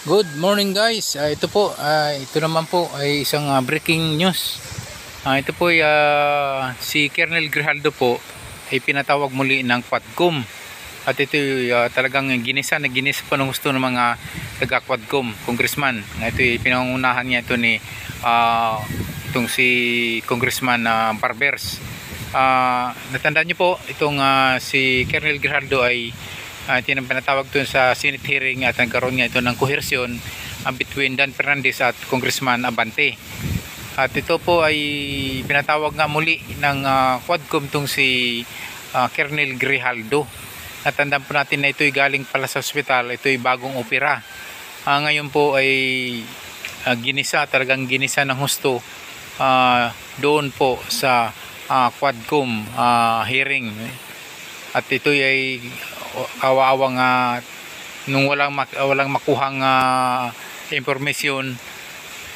Good morning guys. Ito naman po ay isang breaking news. Ito po ay si Colonel Grijaldo po ay pinatawag muli ng Quadcom. At ito ay talagang ginisa po ng gusto ng mga taga-Quadcom, congressman. Ito ay pinangunahan niya ito ni itong si Congressman Barbers. Natandaan niyo po itong si Colonel Grijaldo ay pinatawag doon sa Senate hearing at nagkaroon nga ito ng kohersyon between Dan Fernandez at Congressman Abante. At ito po ay pinatawag nga muli ng Quadcom itong si Colonel Grijaldo. Natandaan po natin na ito ay galing pala sa ospital, ito ay bagong opera. Ngayon po ay talagang ginisa ng husto doon po sa Quadcom hearing. At ito ay kawaawang nung walang makuhang impormasyon.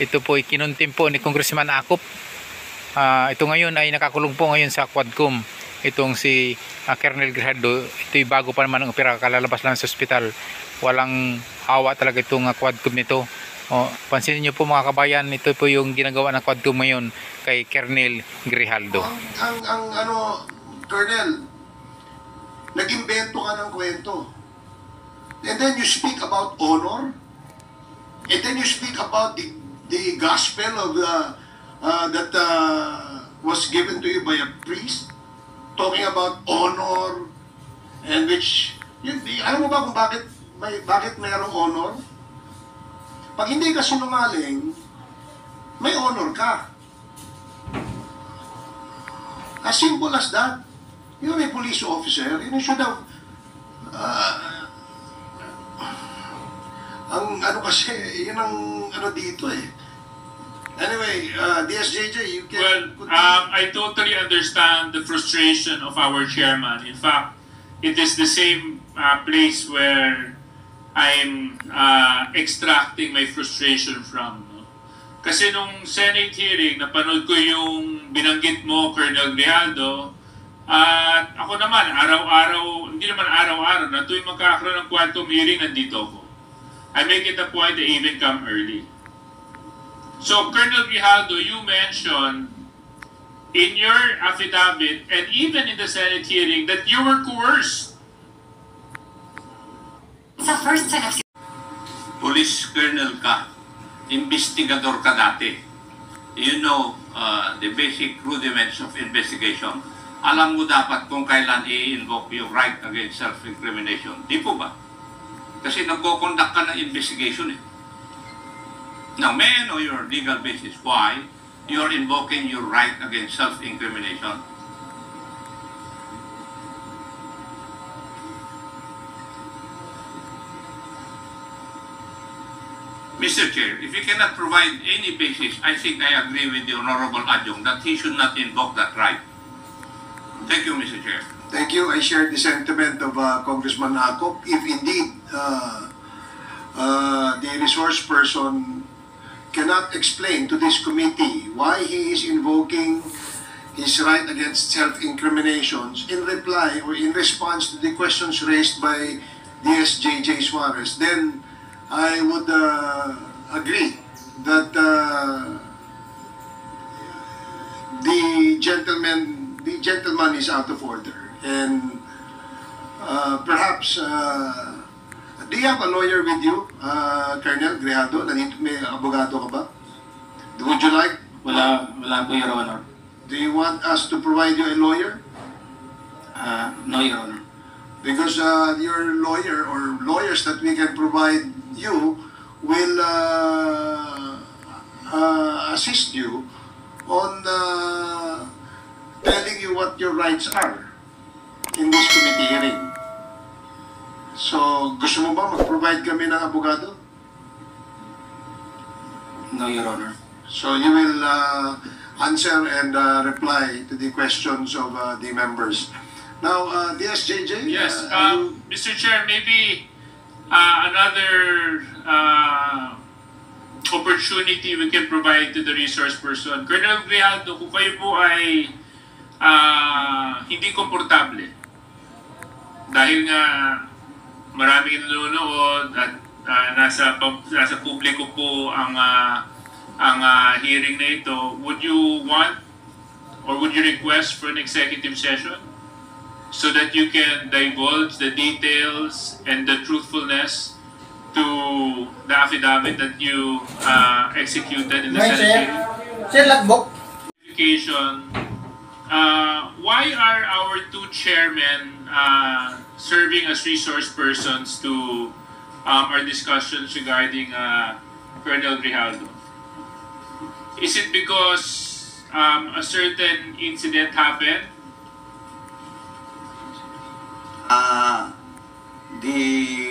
Ito po ay kinuntim po ni Congressman Akop. Ito ngayon ay nakakulong po ngayon sa Quadcom itong si Colonel Grijaldo. Ito ay bago pa naman ang opera, kalalabas lang sa ospital. Walang hawa talaga itong Quadcom nito. Pansinin nyo po mga kabayan, ito po yung ginagawa ng Quadcom ngayon kay Colonel Grijaldo. Colonel, nag-imbento ka ng kwento. And then you speak about honor. And then you speak about the gospel of that was given to you by a priest. Talking about honor. And which, alam mo ba kung bakit mayroong honor? Pag hindi ka sinungaling, may honor ka. As simple as that. You're a police officer, you should have, yun ang dito eh. Anyway, DSJJ, you can... Well, I totally understand the frustration of our chairman. In fact, it is the same place where I'm extracting my frustration from. No? Kasi nung Senate hearing, napanood ko yung binanggit mo, Colonel Grijaldo. At ako naman, hindi naman araw-araw, na tuwing magkakaroon ng Quadcom hearing, nandito ako. I make it a point to even come early. So, Colonel Grijaldo, you mentioned in your affidavit and even in the Senate hearing that you were coerced. Sa first set of... Police colonel ka, investigador ka dati. You know the basic rudiments of investigation. Alam mo dapat kung kailan i-invoke yung right against self-incrimination. Di po ba? Kasi nagko-conduct ka ng investigation eh. Now, may I know your legal basis why you're invoking your right against self-incrimination? Mr. Chair, if you cannot provide any basis, I think I agree with the Honorable Adjong that he should not invoke that right. Thank you, Mr. Chair. Thank you. I share the sentiment of Congressman Akop. If indeed the resource person cannot explain to this committee why he is invoking his right against self-incriminations in reply or in response to the questions raised by DSJJ Suarez, then I would agree that the gentleman is out of order, and perhaps do you have a lawyer with you, Colonel Grijaldo? Nandito may abogado ka ba? Would you like? Wala po, Your Honor. Do you want us to provide you a lawyer? No, Your Honor. Because your lawyer or lawyers that we can provide you will assist you on telling you what your rights are in this committee hearing. So, gusto mo ba mag-provide kami ng abogado? No, Your Honor. So, you will answer and reply to the questions of the members. Now, DSJJ? Yes, Mr. Chair, maybe another opportunity we can provide to the resource person. Colonel Grijaldo, kung kayo po ay hindi komportable dahil nga maraming nanonood at nasa publiko po ang hearing na ito, would you want or would you request for an executive session so that you can divulge the details and the truthfulness to the affidavit that you executed in the Senate hearing? Sir, lagbok. Why are our two chairmen serving as resource persons to our discussions regarding Colonel Grijaldo? Is it because a certain incident happened?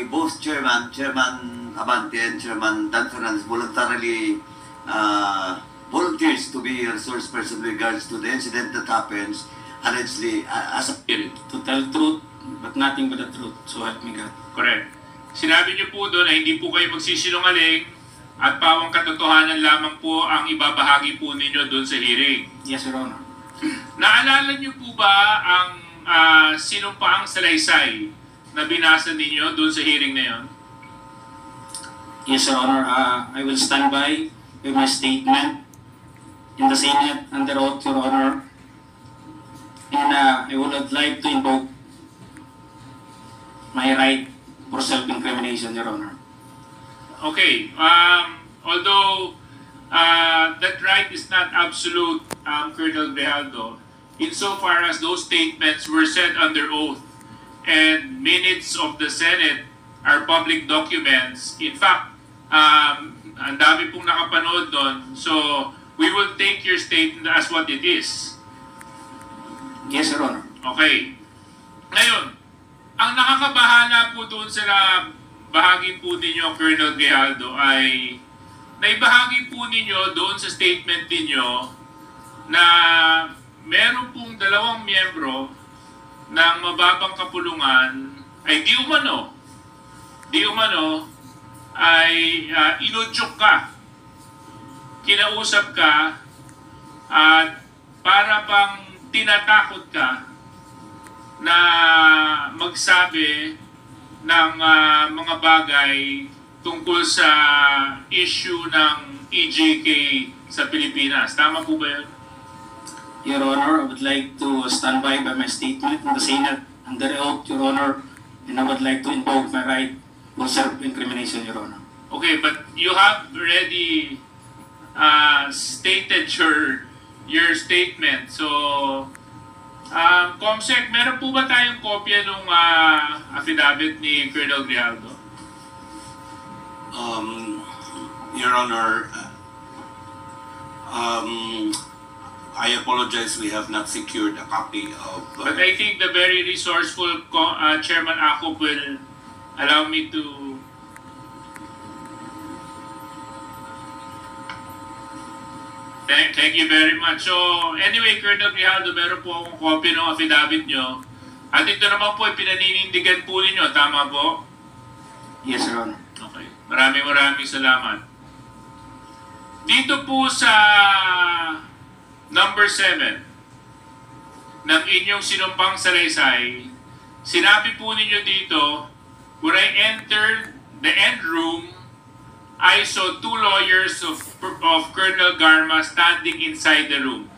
Both Chairman Abante and Chairman Dan Fernandez voluntarily volunteers to be a resource person with regards to the incident that happens allegedly as a To tell truth, but nothing but the truth. So help me God. Correct. Sinabi niyo po doon na hindi po kayo magsisinungaling at pawang katotohanan lamang po ang ibabahagi po ninyo doon sa hearing. Yes, Your Honor. Naalala niyo po ba ang sinumpaang salaysay na binasa ninyo doon sa hearing na yon? Yes, Your Honor. I will stand by with my statement in the Senate under oath, Your Honor. And I would like to invoke my right for self-incrimination, Your Honor. Okay. Although that right is not absolute, Colonel Grijaldo, insofar as those statements were said under oath and minutes of the Senate are public documents. In fact, ang dami pong nakapanood doon. So, we will take your statement as what it is. Yes, Your Honor. Okay. Ngayon, ang nakakabahala po doon sa bahagi po ninyo, Colonel Grijaldo, ay naibahagi po ninyo doon sa statement ninyo na meron pong 2 miyembro ng mababang kapulungan ay di umano ay inudyok ka, kinausap ka, at para bang tinatakot ka na magsabi ng mga bagay tungkol sa issue ng EJK sa Pilipinas. Tama po ba yun? Your Honor, I would like to stand by my statement in the Senate under oath, Your Honor, and I would like to invoke my right for self-incrimination, Your Honor. Okay, but you have already stated your statement. So, Comsec, meron po ba tayong kopya ng affidavit ni Colonel Grijaldo? Your Honor, I apologize, we have not secured a copy of... But I think the very resourceful Chairman Akop will allow me to... Thank you very much. So, anyway, Colonel Grijaldo, meron po akong copy ng affidavit nyo. At ito naman po ay pinaninindigan po ninyo. Tama po? Yes, Your Honor. Okay. Maraming salamat. Dito po sa number 7 ng inyong sinumpang salaysay, sinabi po ninyo dito, when I entered the end room, I saw 2 lawyers of Colonel Garma standing inside the room.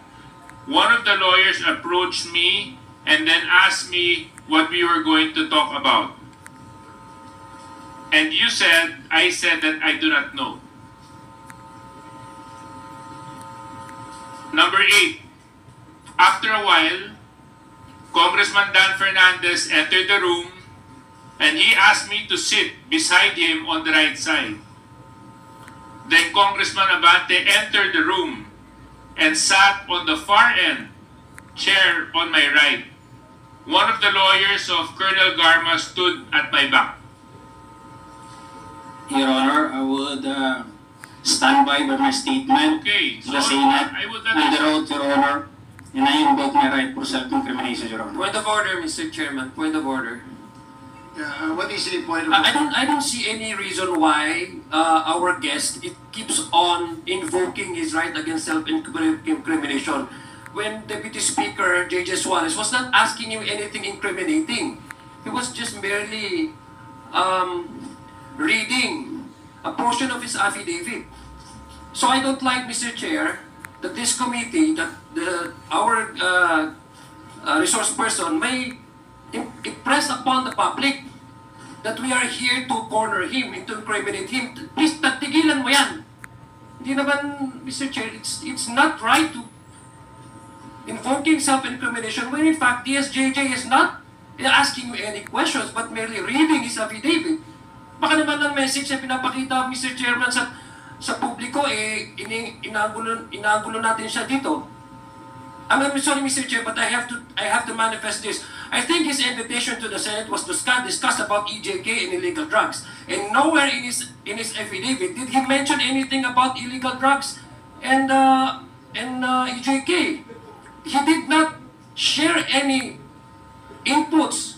One of the lawyers approached me and then asked me what we were going to talk about. And I said that I do not know. Number 8, after a while, Congressman Dan Fernandez entered the room and he asked me to sit beside him on the right side. Then Congressman Abante entered the room and sat on the far end chair on my right. One of the lawyers of Colonel Garma stood at my back. Your Honor, I would stand by my statement Okay, to the Senate I would under oath, Your Honor, and I invoke my right for self-incrimination, Your Honor. Point of order, Mr. Chairman. Point of order. What is the point of... I don't see any reason why our guest keeps on invoking his right against self-incrimination when Deputy Speaker J.J. Suarez was not asking him anything incriminating. He was just merely reading a portion of his affidavit. So I don't like, Mr. Chair, that this committee, that our resource person may impress upon the public that we are here to corner him and to incriminate him. Please, tatigilan mo yan. Hindi naman, Mr. Chair, it's not right to invoking self-incrimination when in fact DSJJ is not asking you any questions but merely reading his affidavit. Baka naman ang message na pinapakita, Mr. Chairman, sa publiko, inagulo natin siya dito. I'm sorry, Mr. Chair, but I have to manifest this. I think his invitation to the Senate was to discuss about EJK and illegal drugs. And nowhere in his affidavit did he mention anything about illegal drugs and EJK. He did not share any inputs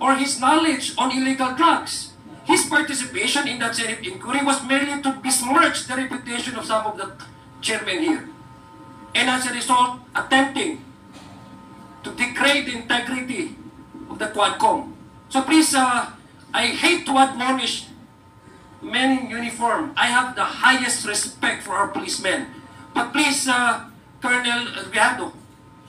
or his knowledge on illegal drugs. His participation in that Senate inquiry was merely to besmirch the reputation of some of the chairmen here. And as a result, attempting to degrade the integrity of the Quadcom. So please, I hate to admonish men in uniform. I have the highest respect for our policemen. But please, Colonel Grijaldo,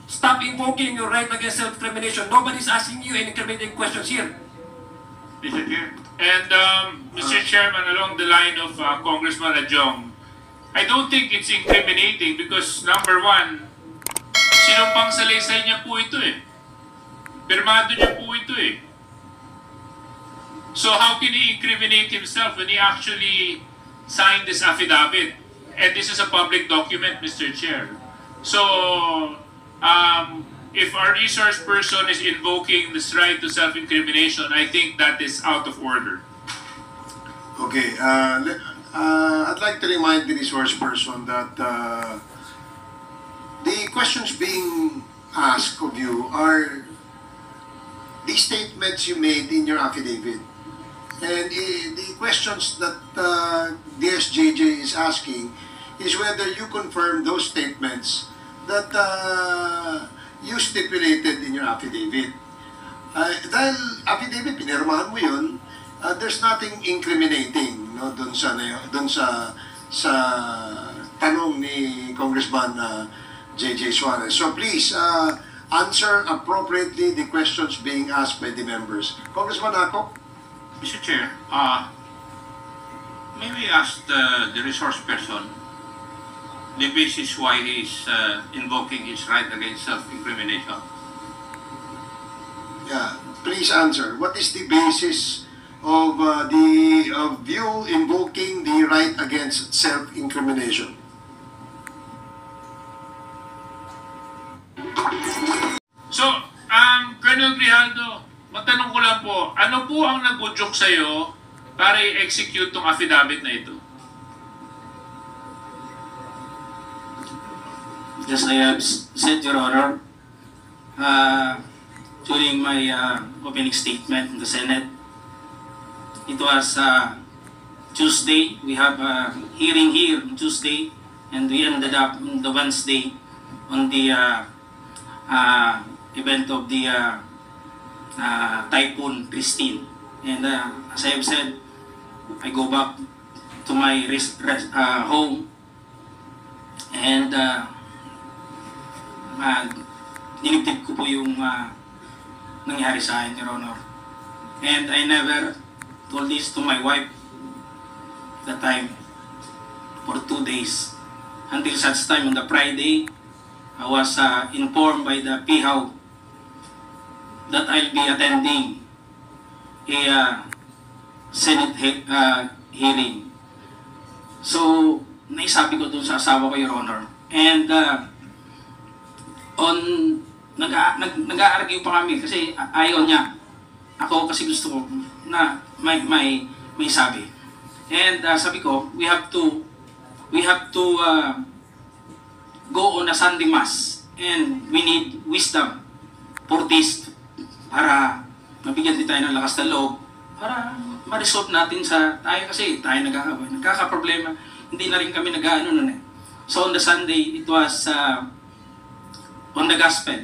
stop invoking your right against self-incrimination. Nobody's asking you any incriminating questions here. Mr. Chair. And Mr. Chairman, along the line of Congressman Adjong, I don't think it's incriminating because number one, sinumpang salaysay niya po ito eh. Pirmado niya po ito eh. So how can he incriminate himself when he actually signed this affidavit? And this is a public document, Mr. Chair. So, if our resource person is invoking this right to self-incrimination, I think that is out of order. Okay, I'd like to remind the resource person that the questions being asked of you are the statements you made in your affidavit. And the questions that DSJJ is asking is whether you confirm those statements that you stipulated in your affidavit. Dahil affidavit, pinirmahan mo yun, there's nothing incriminating dun sa tanong ni Congressman J.J. Suarez. So please, answer appropriately the questions being asked by the members. Congressman Ako? Mr. Chair, may we ask the resource person the basis why he is invoking his right against self-incrimination? Yeah, please answer. What is the basis of you invoking the right against self-incrimination? So, Colonel Grijaldo, matanong ko lang po, ano po ang nag-udyok sa'yo para i-execute tong affidavit na ito? Yes, I have said, Your Honor, during my opening statement in the Senate, it was Tuesday. We have a hearing here on Tuesday, and we ended up on the Wednesday on the event of the Typhoon Christine. And as I have said, I go back to my home, and dinibdib ko po yung nangyari sa akin, Your Honor. And I never told this to my wife that time for 2 days. Until such time on the Friday, I was informed by the PIHAW that I'll be attending a Senate hearing. So, naisabi ko dun sa asawa ko, Your Honor. And nag-a-argue pa kami kasi ayaw niya. Ako kasi gusto ko na may sabi. And sabi ko, we have to go on a Sunday Mass, and we need wisdom for this para mabigyan din tayo ng lakas na loob para ma-resolve natin tayo kasi tayo nagkakaproblema. Hindi na rin kami nag-ano nun eh. So on the Sunday, it was on the gospel.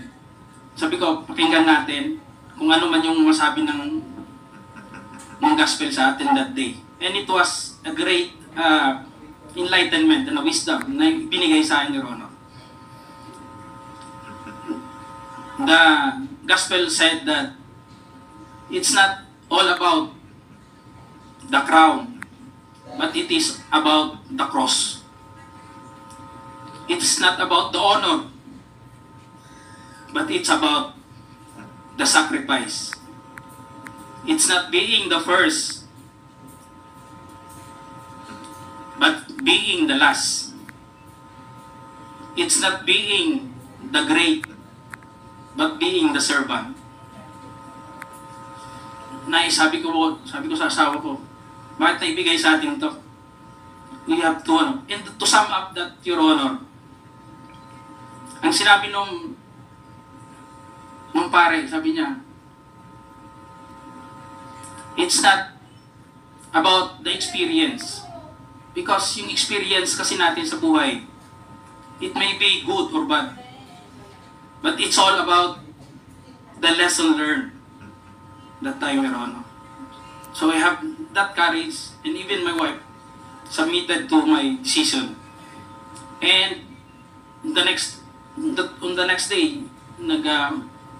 Sabi ko, pakinggan natin kung ano man yung masabi ng gospel sa atin that day. And it was a great enlightenment and wisdom na binigay sa akin, Your Honor. The gospel said that it's not all about the crown, but it is about the cross. It's not about the honor, but it's about the sacrifice. It's not being the first, but being the last. It's not being the great, but being the servant. Sabi ko sa asawa ko, bakit naibigay sa atin to? We have to, and to sum up that, Your Honor, ang sinabi nung pare, sabi niya, it's not about the experience. Because yung experience kasi natin sa buhay, it may be good or bad. But it's all about the lesson learned that time, Your Honor. So I have that courage, and even my wife submitted to my decision. And on the next day,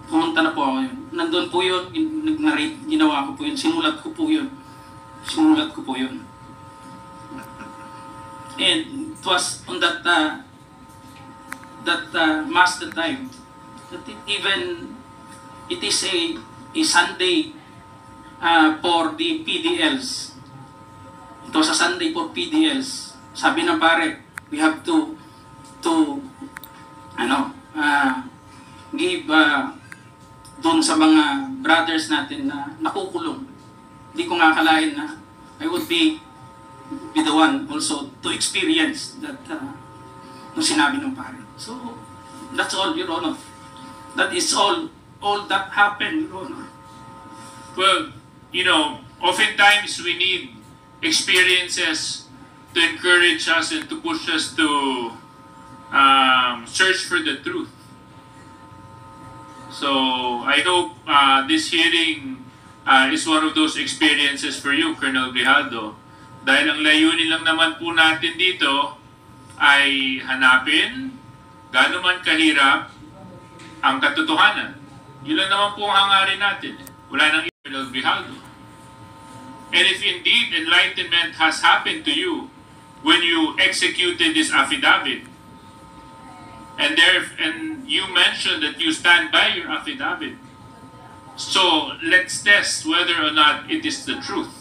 pumunta na po ako yun. Nandun po yun, nag-narrate, ginawa ko po yun, sinulat ko po yun. And it was on that mass that time, that it is a Sunday for the PDLs. It was a Sunday for PDLs. Sabi ng pare, we have to give doon sa mga brothers natin na nakukulong. Hindi ko nga akalain na I would be the one also to experience that nung sinabi ng pare. So, that's all, Your Honor. That is all that happened, Your Honor. Well, oftentimes we need experiences to encourage us and to push us to search for the truth. So I hope this hearing is one of those experiences for you, Colonel Grijaldo. Dahil ang layunin lang naman po natin dito ay hanapin gaano man kahirap ang katotohanan. Yun lang naman po ang hangarin natin. Wala nang Colonel Grijaldo. And if indeed enlightenment has happened to you when you executed this affidavit, and you mentioned that you stand by your affidavit, so let's test whether or not it is the truth,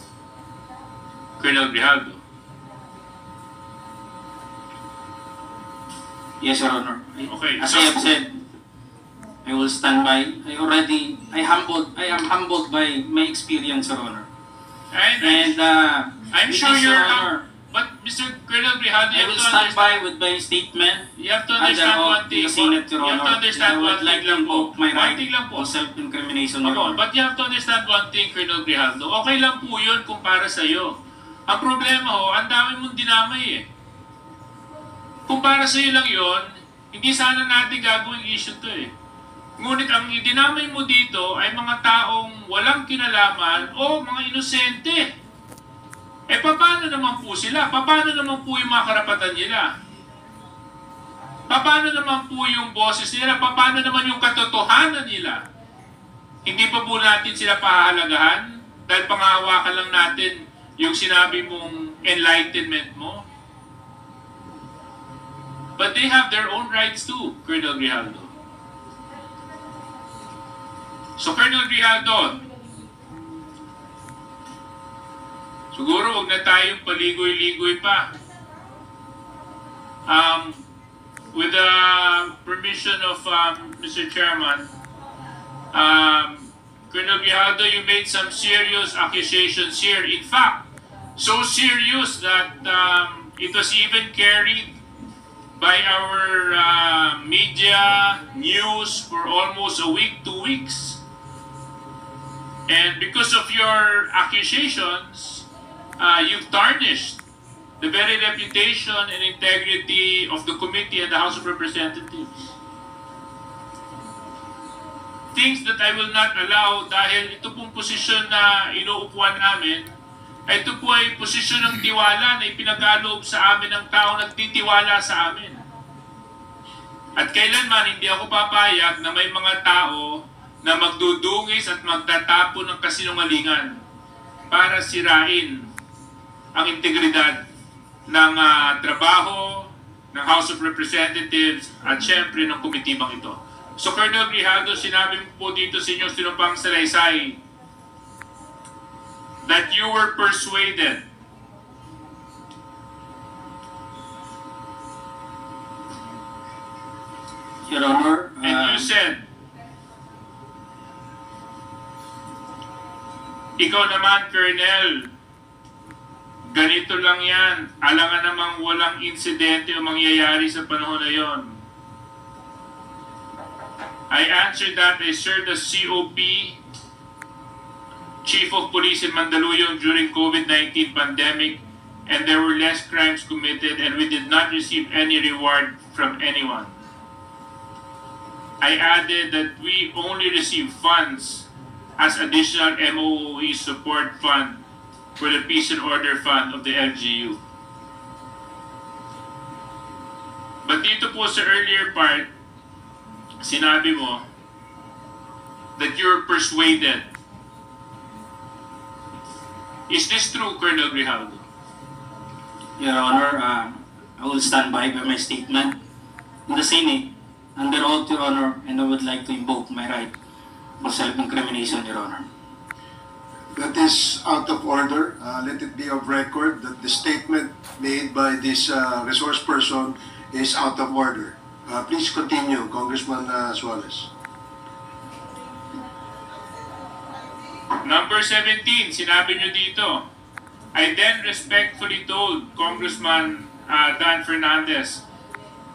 Colonel Grijaldo. Yes, Your Honor. Okay. As I have said, I will stand by. I am humbled by my experience, Your Honor. And I'm sure you're but Mr. Colonel Grijaldo, I will stand by with my statement. You have to understand one thing. You have to understand one thing lang po. My right One thing lang po. of self-incrimination, Your Honor. But you have to understand one thing, Colonel Grijaldo. Okay lang po yun kung para sa'yo. Ang problema ang dami mong dinamay eh. Kung para sa'yo lang yun, hindi sana natin gagawing issue to eh. Ngunit ang idinamay mo dito ay mga taong walang kinalaman o mga inosente. Eh, paano naman po sila? Paano naman po yung mga karapatan nila? Paano naman po yung boses nila? Paano naman yung katotohanan nila? Hindi pa po natin sila pahahalagahan? Dahil pangahawakan lang natin yung sinabi mong enlightenment mo? But they have their own rights too, Colonel Grijaldo. So, Colonel Grijaldo, siguro huwag na tayong paligoy-ligoy pa. With the permission of Mr. Chairman, Colonel Grijaldo, you made some serious accusations here. In fact, so serious that it was even carried by our media news for almost a week, 2 weeks. And because of your accusations, you've tarnished the very reputation and integrity of the committee and the House of Representatives. Things that I will not allow dahil ito pong posisyon na inuupuan namin Ito po ay posisyon ng tiwala na ipinagkaloob sa amin ng tao nagtitiwala sa amin. At kailanman hindi ako papayag na may mga tao na magdudungis at magtatapon ng kasinungalingan para sirain ang integridad ng trabaho ng House of Representatives at syempre ng komitibang ito. So Colonel Grijaldo, sinabi mo po dito sa inyong sinumpang salaysay that you were persuaded Your Honor, and you said, ikaw naman, Colonel, ganito lang yan. Alangan namang walang insidente o mangyayari sa panahon na yon. I answered that I served as COP, Chief of Police in Mandaluyong during COVID-19 pandemic, and there were less crimes committed and we did not receive any reward from anyone. I added that we only received funds as additional MOE support fund for the Peace and Order Fund of the LGU. But dito po sa earlier part, sinabi mo that you're persuaded. Is this true, Colonel Grijaldo? Your Honor, I will stand by my statement in the Senate under oath, Your Honor, and I would like to invoke my right for self-incrimination, Your Honor. That is out of order. Let it be of record that the statement made by this resource person is out of order. Please continue, Congressman Suarez. Number 17, sinabi nyo dito, I then respectfully told Congressman Dan Fernandez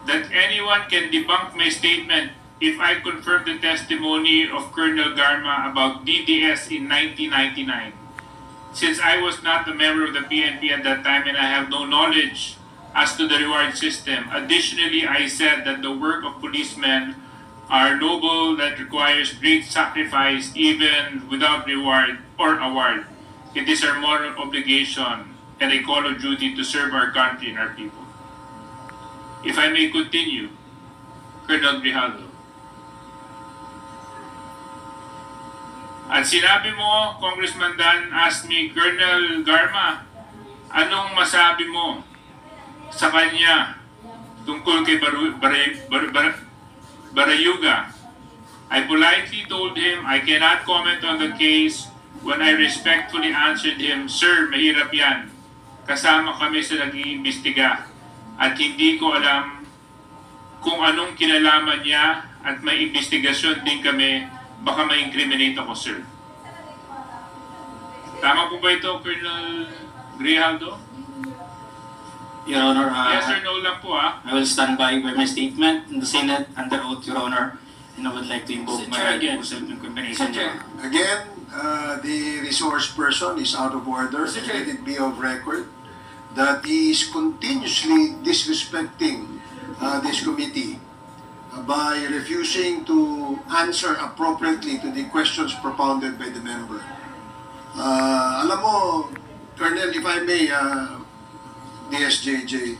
that anyone can debunk my statement if I confirm the testimony of Colonel Garma about DDS in 1999. Since I was not a member of the PNP at that time and I have no knowledge as to the reward system, additionally I said that the work of policemen are noble that requires great sacrifice even without reward or award. It is our moral obligation and a call of duty to serve our country and our people. If I may continue, Colonel Grijaldo. At sinabi mo, Congressman Dan asked me, Colonel Garma, anong masabi mo sa kanya tungkol kay Barayuga? I politely told him I cannot comment on the case when I respectfully answered him, Sir, mahirap yan. Kasama kami sa nag-iimbestiga at hindi ko alam kung anong kinalaman niya at may investigasyon din kami, baka ma-incriminate ako, sir. Tama po ba ito, Colonel Grijaldo? Your Honor, Yes or no lang po, I will stand by my statement in the Senate under oath, Your Honor, and I would like to invoke my right for self-incrimination. Again, the resource person is out of order. Let it be of record that he is continuously disrespecting this committee by refusing to answer appropriately to the questions propounded by the member. Alam mo, Colonel, if I may, DSJJ,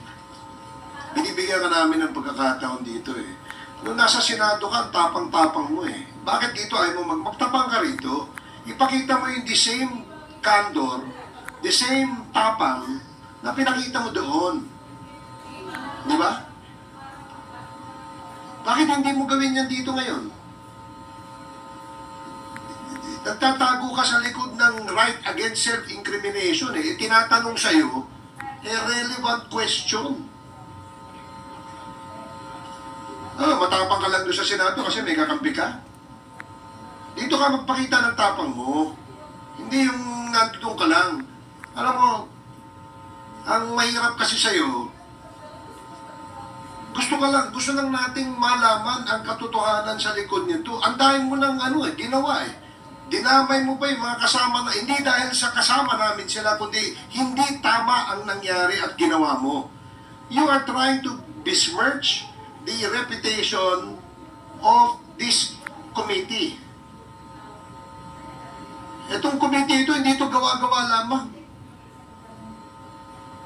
binibigyan ka namin ng pagkakataon dito eh. Nung nasa Senado ka, tapang-tapang mo eh. Bakit dito ayaw mo magtapang ka rito? Ipakita mo yung the same candor, the same tapang na pinakita mo doon. Di ba? Bakit hindi mo gawin yan dito ngayon? Nagtatago ka sa likod ng right against self-incrimination eh. Tinatanong sa'yo, relevant question. Matapang ka lang doon sa Senado kasi may kakampi ka. Dito ka magpakita ng tapang mo. Hindi yung nandun ka lang. Alam mo, ang mahirap kasi sa'yo, gusto lang nating malaman ang katotohanan sa likod nito. Ang dahil mo ng ginawa eh. Dinamay mo pa yung mga kasama na, hindi dahil sa kasama namin sila, kundi hindi tama ang nangyari at ginawa mo. You are trying to besmirch the reputation of this committee. Itong committee ito, hindi ito gawa-gawa lamang.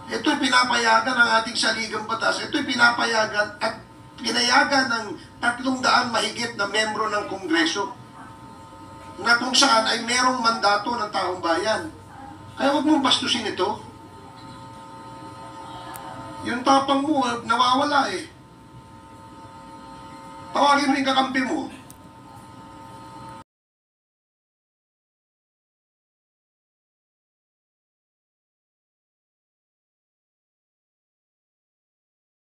Ito'y pinapayagan ng ating saligang batas. Ito'y pinapayagan at pinayagan ng 300 mahigit na membro ng Kongreso na kung saan ay merong mandato ng taong bayan. Kaya huwag mong bastusin ito. Yung tapang mo, nawawala eh. Tawagin mo yung kakampi mo.